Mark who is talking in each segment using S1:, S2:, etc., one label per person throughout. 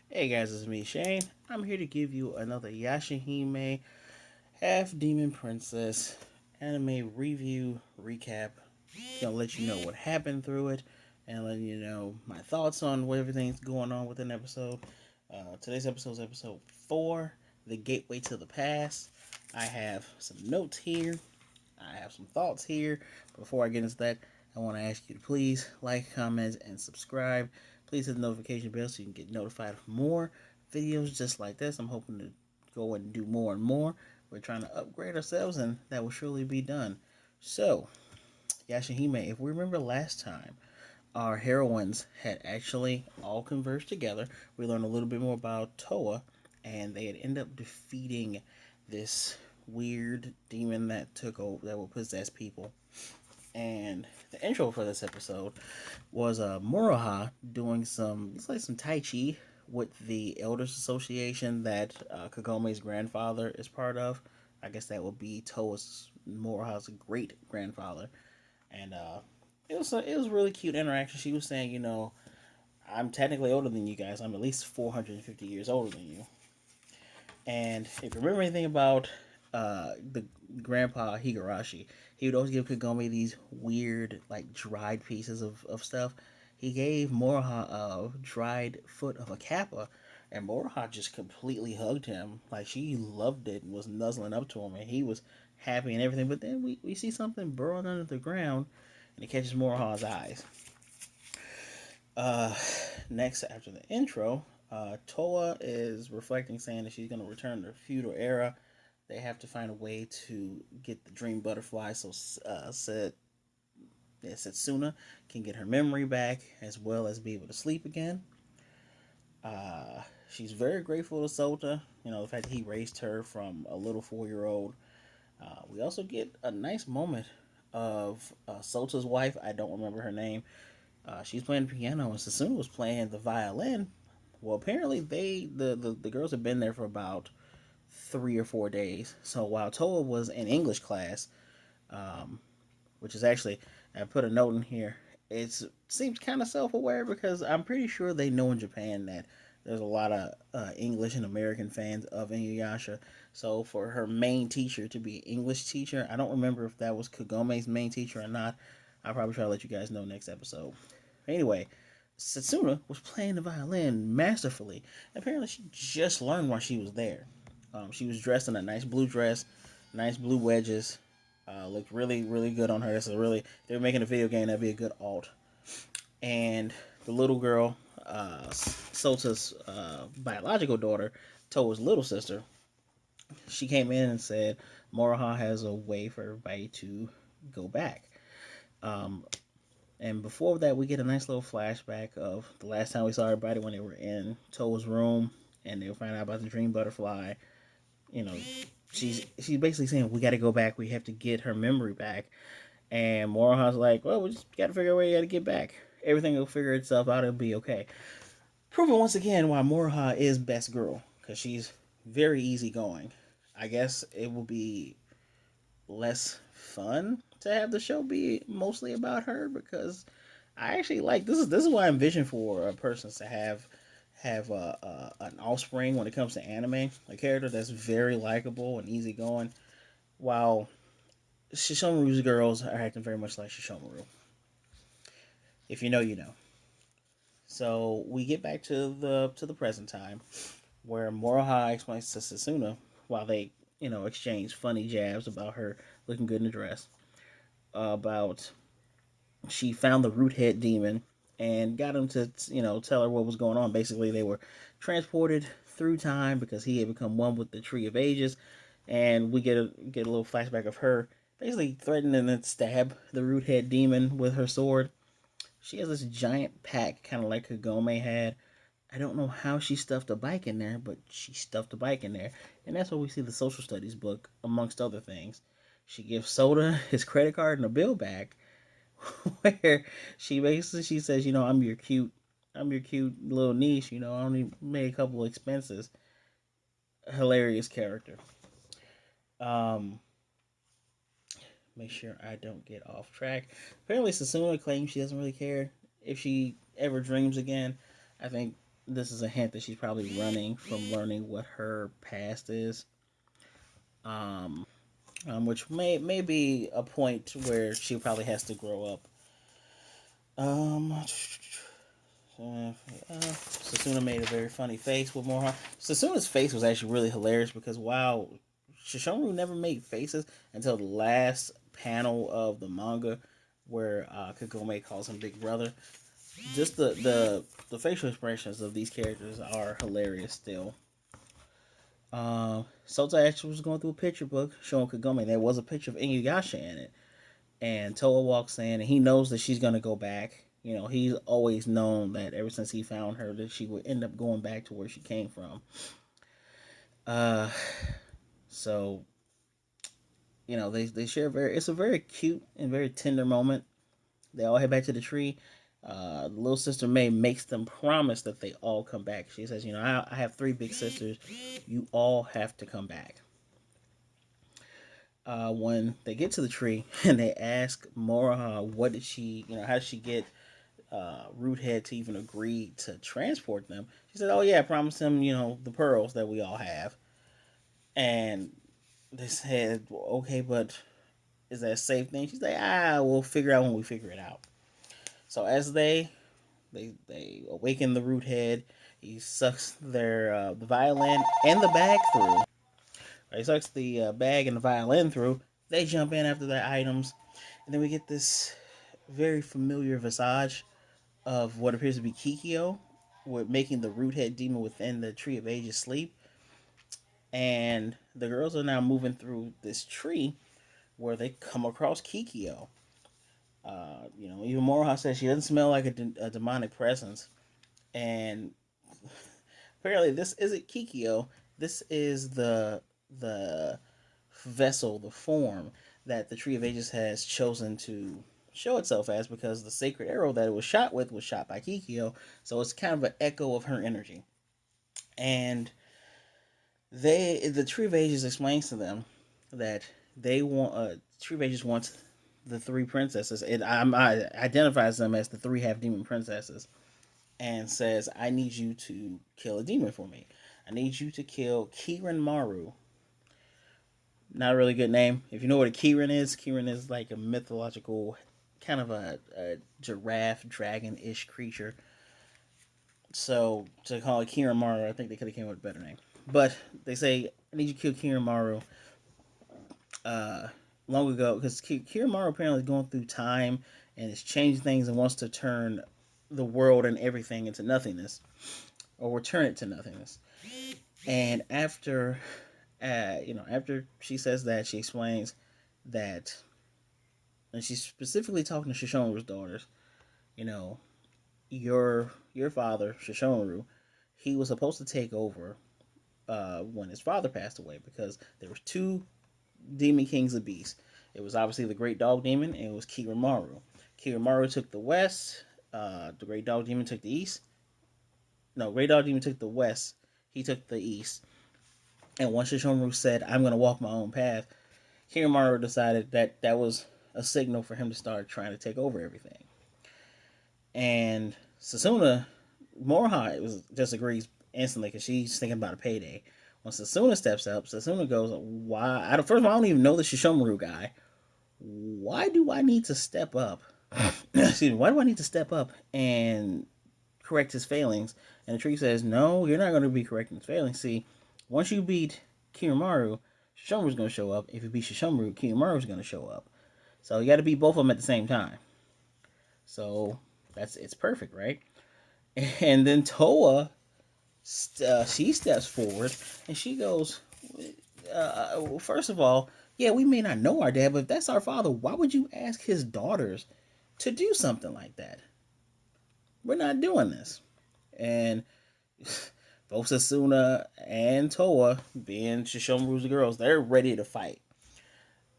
S1: Hey guys, it's me, Shane. I'm here to give you another Yashahime Half Demon Princess anime review recap. Gonna let you know what happened through it and letting you know my thoughts on what everything's going on within the episode. Today's episode is episode 4, The Gateway to the Past. I have some notes here, I have some thoughts here. Before I get into that, I want to ask you to please like, comment, and subscribe. Please hit the notification bell so you can get notified of more videos just like this. I'm hoping to go and do more and more. We're trying to upgrade ourselves, and that will surely be done. So, Yashahime, if we remember last time, our heroines had actually all converged together. We learned a little bit more about Toa, and they had ended up defeating this weird demon that took over, that would possess people. And the intro for this episode was Moroha doing some, it's like some Tai Chi with the Elders Association that Kagome's grandfather is part of. I guess that would be Toa's Moroha's great grandfather, and it was a really cute interaction. She was saying, I'm technically older than you guys. I'm at least 450 years older than you. And if you remember anything about the grandpa Higurashi, he would always give Kagome these weird, like dried pieces of stuff. He gave Moroha a dried foot of a kappa, and Moroha just completely hugged him. Like she loved it and was nuzzling up to him, and he was happy and everything. But then we see something burrowing under the ground, and it catches Moroha's eyes. Uh, Next, after the intro, Toa is reflecting, saying that she's going to return to the Feudal Era. They have to find a way to get the dream butterfly so Setsuna can get her memory back as well as be able to sleep again. She's very grateful to Sota, the fact that he raised her from a little 4 year old. We also get a nice moment of Sota's wife. I don't remember her name. She's playing the piano and Sasuna was playing the violin. Well, apparently the girls have been there for about 3 or 4 days. So while Toa was in English class, um, which is actually, I put a note in here. It seems kind of self-aware because I'm pretty sure they know in Japan that there's a lot of English and American fans of Inuyasha. So for her main teacher to be an English teacher, I don't remember if that was Kagome's main teacher or not. I'll probably try to let you guys know next episode. Anyway, Satsuna was playing the violin masterfully. Apparently, she just learned while she was there. She was dressed in a nice blue dress, nice blue wedges. Looked really, really good on her. This is really, if they were making a video game, that'd be a good alt. And the little girl, Sota's biological daughter, Toa's little sister, she came in and said Moroha has a way for everybody to go back. Um, and before that, we get a nice little flashback of the last time we saw everybody when they were in Toa's room and they were finding out about the dream butterfly. You know, she's basically saying we got to go back. We have to get her memory back. And Moroha's like, well, we just got to figure out where you got to get back. Everything will figure itself out. It'll be okay. Proving once again why Moroha is best girl because she's very easygoing. I guess it will be less fun to have the show be mostly about her because I actually like this is what I envision for a person to have an offspring when it comes to anime, a character that's very likable and easygoing, while Shishomaru's girls are acting very much like Shishomaru. If you know, you know. So we get back to the present time where Moroha explains to Sasuna while they exchange funny jabs about her looking good in a dress about she found the root head demon and got him to tell her what was going on. Basically, they were transported through time because he had become one with the Tree of Ages, and we get a little flashback of her basically threatening to stab the root head demon with her sword. She has this giant pack, kind of like Kagome had. I don't know how she stuffed a bike in there, but she stuffed a bike in there, and that's what we see the social studies book, amongst other things. She gives Soda his credit card and a bill back, where she says, I'm your cute little niece. I only made a couple of expenses. Hilarious character. Um, Make sure I don't get off track. Apparently, Sasuna claims she doesn't really care if she ever dreams again. I think this is a hint that she's probably running from learning what her past is. Which may be a point where she probably has to grow up. Sasuna made a very funny face with Moroha. Sasuna's face was actually really hilarious because wow, Shishomaru never made faces until the last panel of the manga where Kagome calls him Big Brother. Just the facial expressions of these characters are hilarious still. Sota actually was going through a picture book showing Kagome. There was a picture of Inuyasha in it. And Toa walks in and he knows that she's going to go back. You know, he's always known that ever since he found her that she would end up going back to where she came from. Uh, so, you know, they share it's a very cute and very tender moment. They all head back to the tree. The little sister May makes them promise that they all come back. She says, you know, I have three big sisters. You all have to come back. When they get to the tree and they ask Moroha, what did she, you know, how did she get Roothead to even agree to transport them? She said, oh, yeah, I promised him, you know, the pearls that we all have. And they said, well, okay, but is that a safe thing? She's like, we'll figure out when we figure it out. So as they awaken the Roothead, he sucks the violin and the bag through. He sucks the bag and the violin through. They jump in after their items, and then we get this very familiar visage of what appears to be Kikyo, with making the root head demon within the Tree of Ages sleep. And the girls are now moving through this tree where they come across Kikyo. You know, even Moroha says she doesn't smell like a demonic presence. And apparently, this isn't Kikyo. This is the vessel, the form that the Tree of Ages has chosen to show itself as, because the sacred arrow that it was shot with was shot by Kikyo. So it's kind of an echo of her energy. And the Tree of Ages explains to them that they want Tree of Ages wants the three princesses. I identifies them as the three half demon princesses, and says, I need you to kill a demon for me. I need you to kill Kirin Maru. Not a really good name. If you know what a Kirin is like a mythological, kind of a giraffe, dragon-ish creature. So to call it Kirin Maru, I think they could have came up with a better name. But they say, I need you to kill Kirin Maru long ago, because Kirin Maru apparently is going through time and is changing things and wants to turn the world and everything into nothingness, or return it to nothingness. And after she says that, she explains that, and she's specifically talking to Shishomaru's daughters. You know, your father Shishomaru, he was supposed to take over when his father passed away, because there were two demon kings of beasts. It was obviously the Great Dog Demon, and it was Kirin Maru took the west. The Great Dog Demon took the east. No, Great Dog Demon took the west. He took the east. And once Shishomaru said, I'm going to walk my own path, Kirin decided that that was a signal for him to start trying to take over everything. And Moroha disagrees instantly because she's thinking about a payday. When Sasuna steps up, Sasuna goes, why? First of all, I don't even know the Shishomaru guy. Why do I need to step up? Excuse me, why do I need to step up and correct his failings? And the tree says, no, you're not going to be correcting his failings. See, once you beat Kiyomaru, Shishomaru's going to show up. If you beat Shishomaru, Kiyomaru's going to show up. So you got to beat both of them at the same time. So it's perfect, right? And then Toa, she steps forward and she goes, first of all, yeah, we may not know our dad, but if that's our father, why would you ask his daughters to do something like that? We're not doing this. And both Sasuna and Toa, being Shishomaru's girls, they're ready to fight.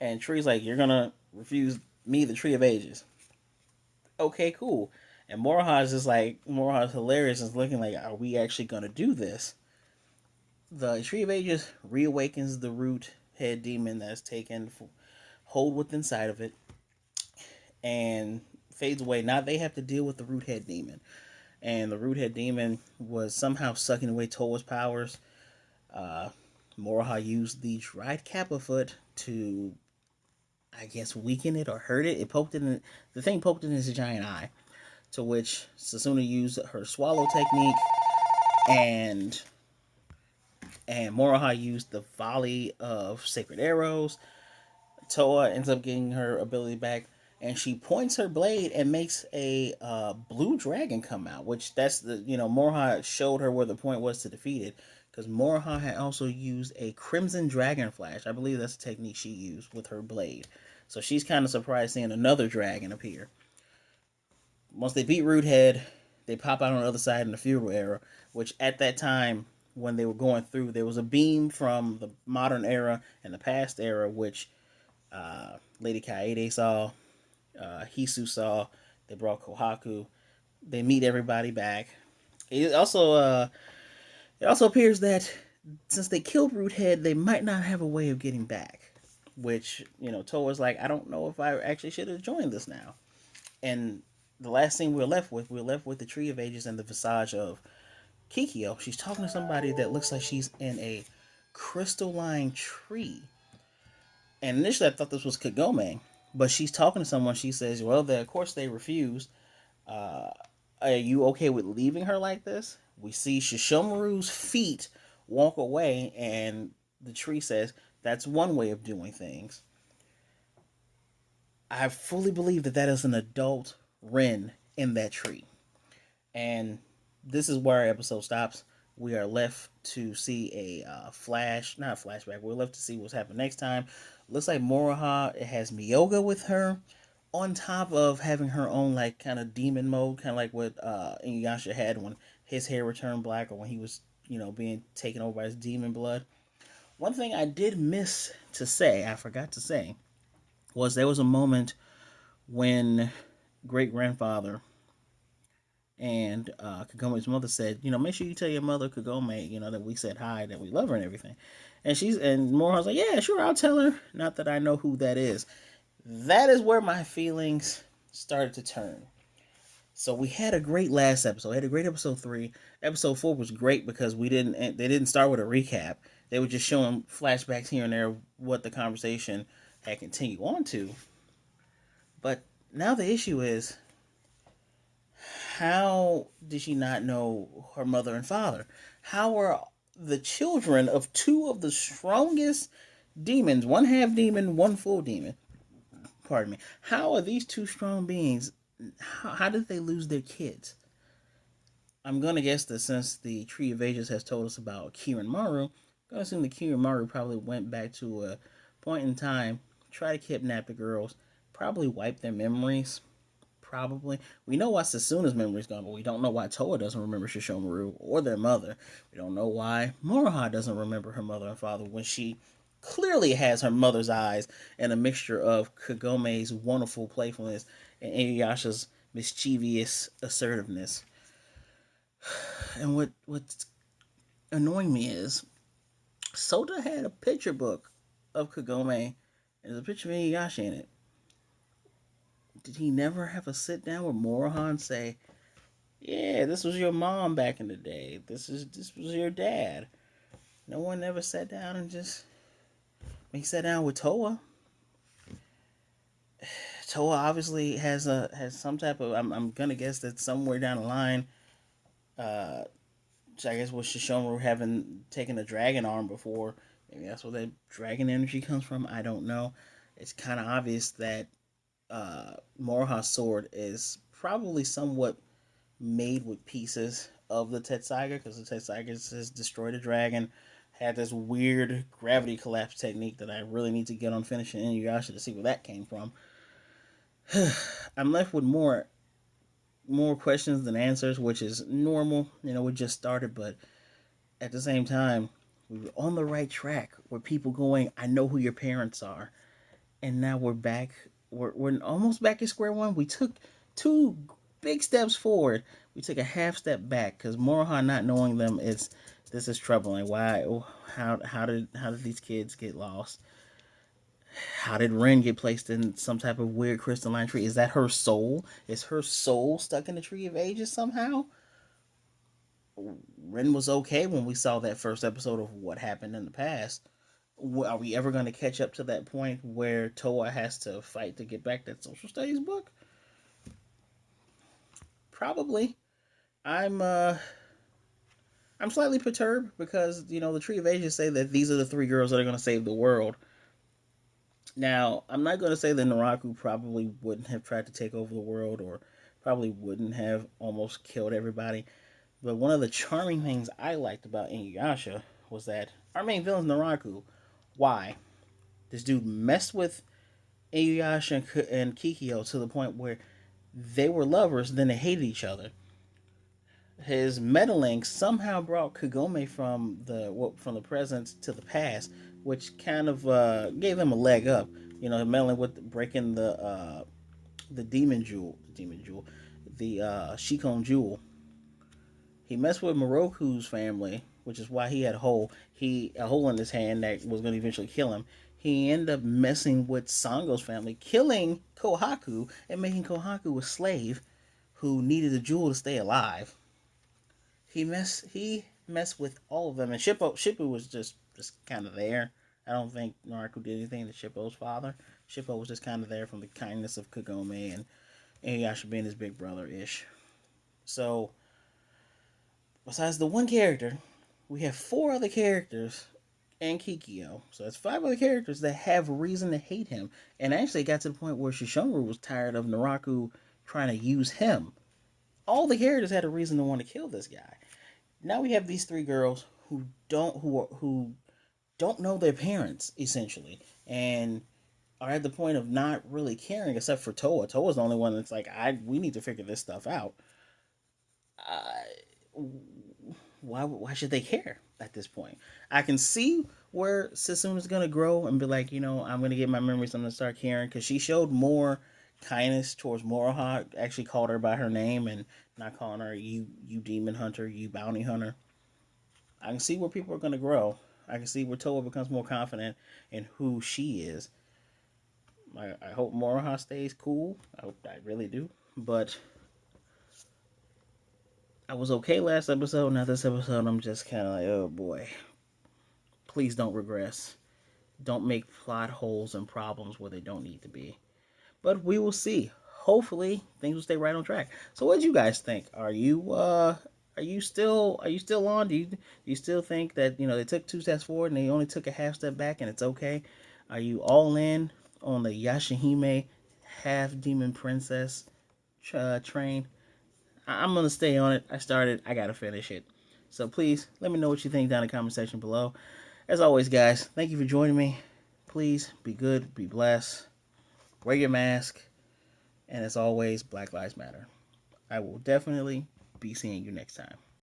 S1: And Tree's like, you're going to refuse me the Tree of Ages. Okay, cool. And Moroha's just like, Moroha's hilarious and looking like, are we actually going to do this? The Tree of Ages reawakens the root head demon that's taken hold with inside of it and fades away. Now they have to deal with the root head demon. and the root head demon was somehow sucking away Toa's powers. Uh, Moroha used the dried kappa foot to, I guess, weaken it or hurt it. It poked it in the thing poked it in his giant eye, to which Sasuna used her swallow technique, and Moroha used the volley of sacred arrows. Toa ends up getting her ability back, and she points her blade and makes a blue dragon come out. Which that's the Moroha showed her where the point was to defeat it, because Moroha had also used a crimson dragon flash. I believe that's the technique she used with her blade. So she's kind of surprised seeing another dragon appear. Once they beat Roothead, they pop out on the other side in the Feudal Era, which at that time, when they were going through, there was a beam from the modern era and the past era, which Lady Kaede saw, Hisu saw. They brought Kohaku. They meet everybody back. It also appears that since they killed Roothead, they might not have a way of getting back. Which Toa's like, I don't know if I actually should have joined this now. And the last thing we're left with the Tree of Ages and the visage of Kikyo. She's talking to somebody that looks like she's in a crystalline tree. And initially I thought this was Kagome, but she's talking to someone. She says, well, of course they refused. Uh, are you okay with leaving her like this? We see Shishomaru's feet walk away, and the tree says, that's one way of doing things. I fully believe that that is an adult Ren in that tree. And this is where our episode stops. We are left to see a not a flashback. We're left to see what's happening next time. Looks like Moroha has Miyoga with her, on top of having her own like kind of demon mode, kind of like what Inuyasha had when his hair returned black, or when he was being taken over by his demon blood. One thing I did miss to say, I forgot to say, was there was a moment when great grandfather and Kagome's mother said, make sure you tell your mother Kagome, that we said hi, that we love her and everything. And Moroha's like, yeah, sure, I'll tell her. Not that I know who that is. That is where my feelings started to turn. So we had a great last episode. We had a great episode 3. Episode 4 was great because they didn't start with a recap. They were just showing flashbacks here and there of what the conversation had continued on to. But now the issue is, how did she not know her mother and father? How are the children of two of the strongest demons, one half demon, one full demon? Pardon me. How are these two strong beings? How did they lose their kids? I'm gonna guess that since the Tree of Ages has told us about Kirin Maru, I'm gonna assume that Kirin Maru probably went back to a point in time, try to kidnap the girls, probably wipe their memories. Probably. We know why Sasuna's memory's gone, but we don't know why Toa doesn't remember Shishomaru or their mother. We don't know why Moroha doesn't remember her mother and father when she clearly has her mother's eyes and a mixture of Kagome's wonderful playfulness and Inuyasha's mischievous assertiveness. And what's annoying me is Sota had a picture book of Kagome, and there's a picture of Inuyasha in it. Did he never have a sit down with Moroha and say, yeah, this was your mom back in the day. This was your dad. No one ever sat down and just he sat down with Toa. Toa obviously has some type of I'm gonna guess that somewhere down the line, uh I guess with Shishomaru having taken a dragon arm before, maybe that's where that dragon energy comes from. I don't know. It's kinda obvious that Moroha's sword is probably somewhat made with pieces of the Tetsaiga, because the Tetsaiga has destroyed a dragon, had this weird gravity collapse technique that I really need to get on finishing Inuyasha to see where that came from. I'm left with more questions than answers, which is normal. We just started, but at the same time, we were on the right track with people going, I know who your parents are. And now we're back. We're almost back at square one. We took 2 big steps forward. We took a half step back because Moroha not knowing them this is troubling. Why? How did these kids get lost? How did Ren get placed in some type of weird crystalline tree? Is that her soul? Is her soul stuck in the Tree of Ages somehow? Ren was okay when we saw that first episode of what happened in the past. Are we ever going to catch up to that point where Toa has to fight to get back that social studies book? Probably. I'm I'm slightly perturbed because the Tree of Ages say that these are the three girls that are going to save the world. Now, I'm not going to say that Naraku probably wouldn't have tried to take over the world or probably wouldn't have almost killed everybody. But one of the charming things I liked about Inuyasha was that our main villain is Naraku. Why? This dude messed with Inuyasha and Kikyo to the point where they were lovers, then they hated each other. His meddling somehow brought Kagome from the present to the past, which kind of gave him a leg up. Meddling with breaking the demon jewel, the Shikon jewel. He messed with Moroku's family, which is why he had a hole in his hand that was going to eventually kill him. He ended up messing with Sango's family, killing Kohaku and making Kohaku a slave who needed a jewel to stay alive. He messed with all of them, and Shippo was just kind of there. I don't think Naruto did anything to Shippo's father. Shippo was just kind of there from the kindness of Kagome and Inuyasha being his big brother ish. So besides the one character, we have four other characters and Kikyo. So that's five other characters that have reason to hate him. And actually, it got to the point where Shishonru was tired of Naraku trying to use him. All the characters had a reason to want to kill this guy. Now we have these three girls who don't know their parents essentially, and are at the point of not really caring, except for Toa. Toa's the only one that's like, we need to figure this stuff out. Uh, why should they care at this point? I can see where Susumu is gonna grow and be like, I'm gonna get my memories. I'm gonna start caring because she showed more kindness towards Moroha. Actually called her by her name and not calling her you demon hunter, you bounty hunter. I can see where people are gonna grow. I can see where Toa becomes more confident in who she is. I hope Moroha stays cool. I really do. But I was okay last episode. Now this episode, I'm just kind of like, oh boy. Please don't regress. Don't make plot holes and problems where they don't need to be. But we will see. Hopefully, things will stay right on track. So, what do you guys think? Are you still on? Do you still think that they took two steps forward and they only took a half step back and it's okay? Are you all in on the Yashahime half demon princess train? I'm gonna stay on it. I started. I gotta finish it. So please let me know what you think down in the comment section below. As always, guys, thank you for joining me. Please be good, be blessed, wear your mask, and as always, Black Lives Matter. I will definitely be seeing you next time.